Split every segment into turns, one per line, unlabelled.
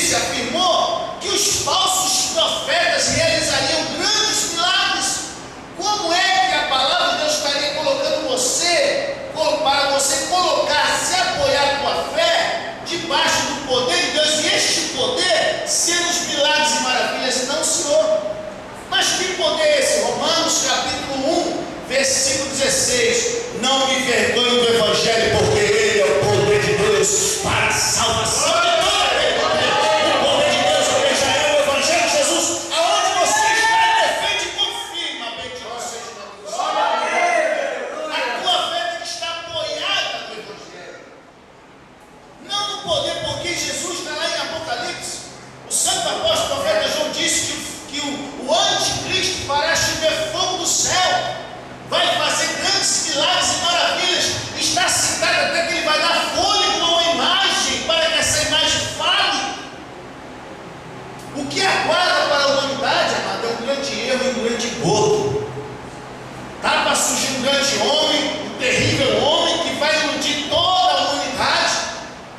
disse, afirmou que os falsos profetas realizariam grandes milagres. Como é que a palavra de Deus estaria colocando você, para você colocar, se apoiar com a fé, debaixo do poder de Deus, e este poder sendo os milagres e maravilhas? Não, Senhor. Mas que poder é esse? Romanos capítulo 1, versículo 16. Não me envergonhe do Evangelho, porque ele é o poder de Deus para a salvação de toda a humanidade. O poder de Deus, porque já é o Evangelho de Jesus. Aonde você está, defende e confirma. Bendito seja o nome do Senhor. A tua fé tem que estar apoiada no Evangelho, não no poder, porque Jesus está lá em Apocalipse. O santo apóstolo profeta João disse que o anticristo fará chover fogo do céu, vai fazer grandes milagres e maravilhas. Está citado até que ele vai dar fôlego a uma imagem, para que essa imagem fale. O que aguarda para a humanidade, amado, é um grande erro e um grande engodo. Está para surgir um grande homem, um terrível homem, que vai iludir toda a humanidade,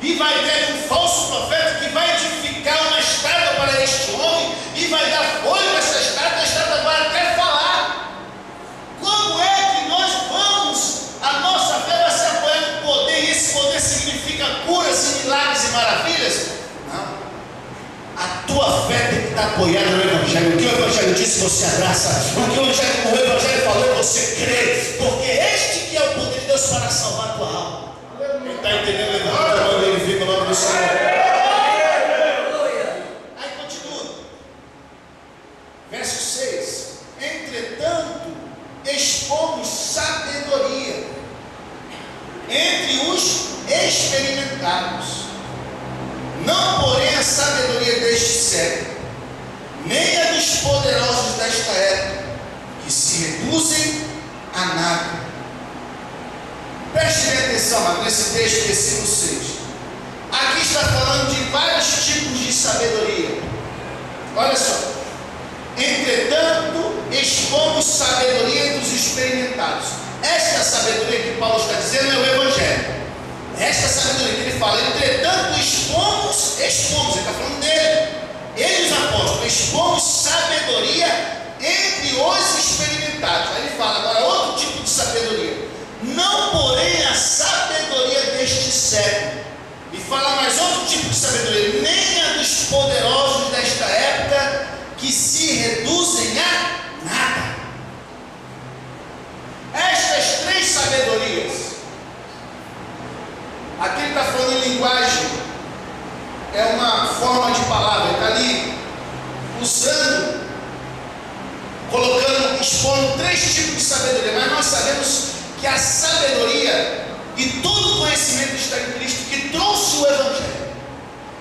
e vai ter um falso profeta que vai edificar uma estátua para este homem, e vai dar fôlego a essa estátua. A estátua vai até falar. Como é que nós vamos, a nossa fé vai se apoiar no poder, e esse poder significa curas e milagres e maravilhas? Não. A tua fé tem que estar apoiada no Evangelho. O que o Evangelho disse, você abraça. O que o Evangelho falou, você crê. Porque este que é o poder de Deus para salvar a tua alma. Quem está entendendo o Evangelho, quando ele fica no nome do Senhor. Aí continua. Verso 6. Entretanto, expomos sabedoria entre os experimentados, não porém a sabedoria deste século, nem a dos poderosos desta época, que se reduzem a nada. Preste atenção nesse texto, versículo 6. Aqui está falando de vários tipos de sabedoria. Olha só. Entretanto, expomos sabedoria dos experimentados. Esta sabedoria que Paulo está dizendo é o Evangelho. Esta sabedoria que ele fala, entretanto, expomos, ele está falando dele. Ele, os apóstolos, expomos sabedoria entre os experimentados. Aí ele fala agora outro tipo de sabedoria. Não, porém, a sabedoria deste século. E fala mais outro tipo de sabedoria, nem a dos poderosos desta época, que se reduzem a nada. Estas três sabedorias, aqui ele está falando em linguagem, é uma forma de palavra, ele está ali usando, colocando, expondo três tipos de sabedoria, mas nós sabemos que a sabedoria e todo o conhecimento está em Cristo, que trouxe o Evangelho.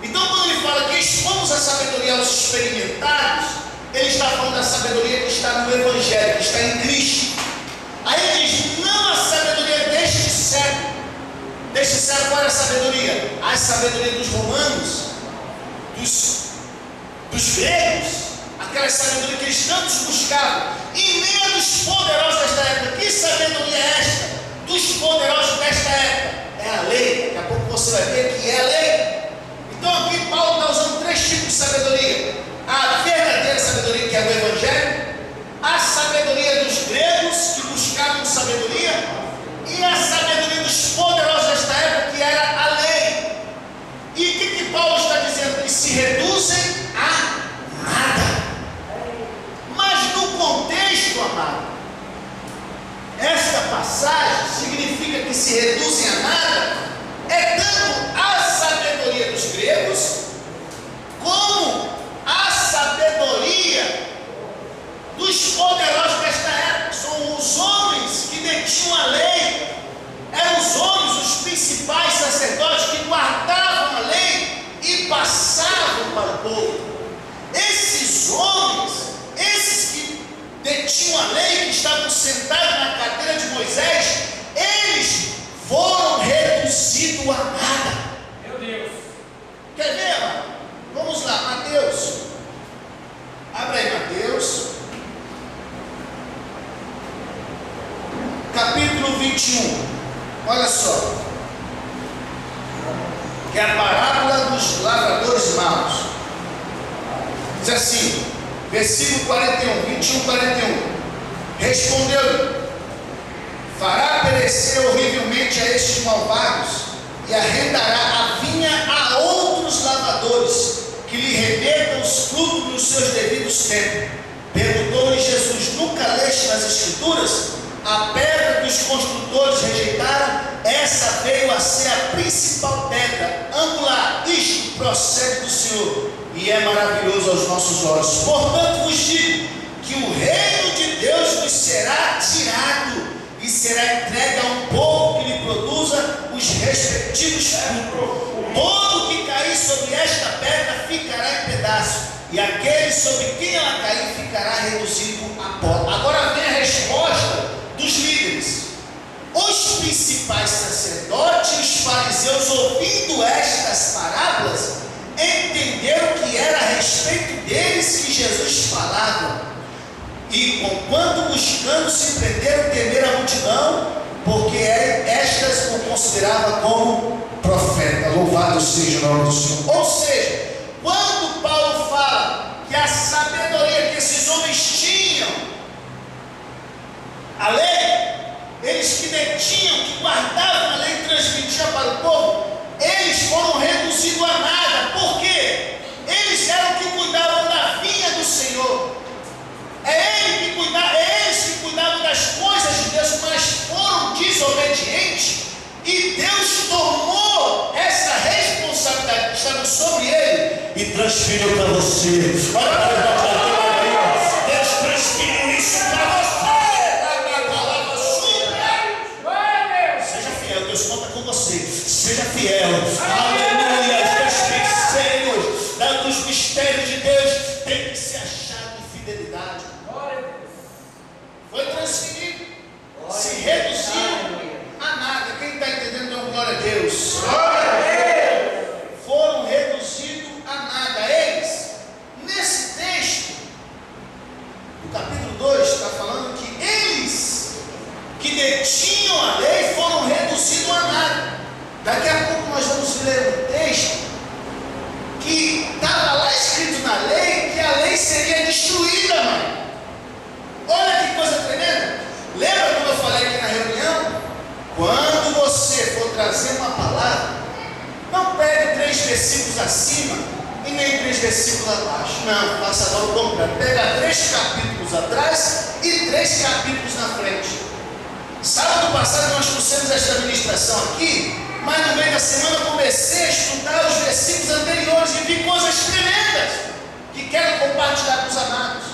Então, quando ele fala que expomos a sabedoria aos experimentados, ele está falando da sabedoria que está no Evangelho, que está em Cristo. Aí ele diz, não a sabedoria deste século. Deste século, qual é a sabedoria? A sabedoria dos romanos, dos gregos, aquela sabedoria que eles tantos buscavam, e nem a dos poderosos desta época. Que sabedoria é esta? Dos poderosos desta época. É a lei. Daqui a pouco você vai ver que é a lei. Então aqui Paulo está usando três tipos de sabedoria. A verdadeira sabedoria, que é o Evangelho, a sabedoria dos gregos, que buscavam sabedoria, e a sabedoria dos poderosos desta época, que era a lei. E o que Paulo está dizendo? Que se reduzem a nada. Mas no contexto, amado, esta passagem significa que se reduzem a nada, é tanto a sabedoria dos gregos, como a sabedoria dos poderosos desta época. São os homens que detinham a lei, eram os homens, os principais sacerdotes, que guardavam a lei e passavam para o povo. Esses homens, esses que detinham a lei, que estavam sentados na cadeira de Moisés, eles foram reduzidos a nada.
Meu Deus.
Quer ver, amado? Vamos lá, Mateus. Abre aí, Mateus. Capítulo 21. Olha só. Que é a parábola dos lavradores maus. Diz assim, versículo 41, 21, 41. Respondeu-lhe: fará perecer horrivelmente a estes malvados e arrendará a vinha a outros lavradores, que lhe remetam os frutos nos seus devidos tempos. Perguntou-lhe Jesus: nunca leste nas Escrituras? A pedra que os construtores rejeitaram, essa veio a ser a principal pedra angular. Isto procede do Senhor e é maravilhoso aos nossos olhos. Portanto vos digo que o reino de Deus vos será tirado e será entregue a um povo que lhe produza os respectivos frutos. Todo que cair sobre esta pedra ficará em pedaços, e aquele sobre quem ela cair ficará reduzido a pó. Agora vem a resposta dos líderes. Os principais sacerdotes e os fariseus, ouvindo estas parábolas, entenderam que era a respeito deles que Jesus falava, e conquanto buscando se prenderam temer a multidão, porque estas o considerava como profeta. Louvado seja o nome do Senhor. Ou seja, quando Paulo fala que a sabedoria que esses homens tinham, a lei, eles que detinham, que guardavam a lei e transmitiam para o povo, eles foram reduzidos a nada. Por quê? Eles eram que cuidavam da vinha do Senhor. É eles que cuidavam das coisas de Deus, mas foram desobedientes, e Deus tomou essa responsabilidade que estava sobre ele e transferiu para você. Deus transferiu isso para você. Seja fiel, Deus conta com você. Seja fiel. Aleluia. Os mistérios de Deus tem que ser achado em fidelidade. Foi transferido, se reduziu a nada. Quem está entendendo, dá glória a Deus. Foram reduzidos a nada. Eles, nesse texto, no capítulo 2, está falando que eles que detinham a lei foram reduzidos a nada. Daqui a pouco nós vamos ler um texto que estava lá escrito na lei que a lei seria destruída, mãe. Olha que coisa tremenda. Lembra quando eu falei aqui na reunião? Quando você for trazer uma palavra, não pegue 3 versículos acima e nem 3 versículos abaixo. Não, faça agora o contrário. Pega 3 capítulos atrás e 3 capítulos na frente. Sábado passado nós trouxemos esta ministração aqui, mas no meio da semana eu comecei a estudar os versículos anteriores e vi coisas tremendas que quero compartilhar com os amados.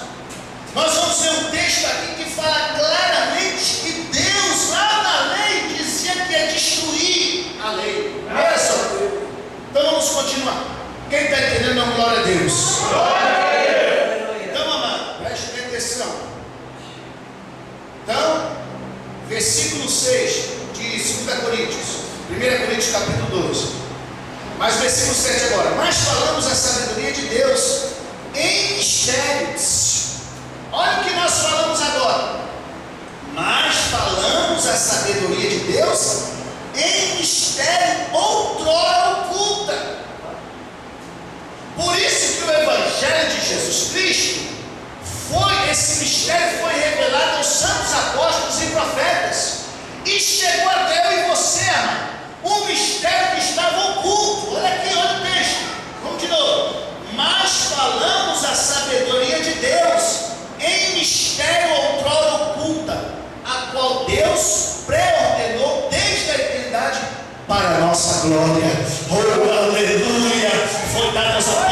Nós vamos ver um texto aqui que fala claramente que Deus lá na lei dizia que ia destruir a lei. Olha só. Então vamos continuar. Quem está entendendo, dá glória a Deus. Então, amado, preste bem atenção. Então, versículo 6 de 2 Coríntios. 1 Coríntios capítulo 12. Mas versículo 7 agora. Mas falamos a sabedoria de Deus em mistérios. Olha o que nós falamos agora. Mas falamos a sabedoria de Deus em mistério outrora oculta. Por isso que o Evangelho de Jesus Cristo esse mistério foi revelado aos santos apóstolos e profetas. E chegou até eu e você, amado. Um mistério que estava oculto. Olha aqui, olha o texto. Vamos de novo. Mas falamos a sabedoria de Deus em mistério outrora oculta, a qual Deus pré-ordenou desde a eternidade para a nossa glória. Oh, aleluia! Foi dada essa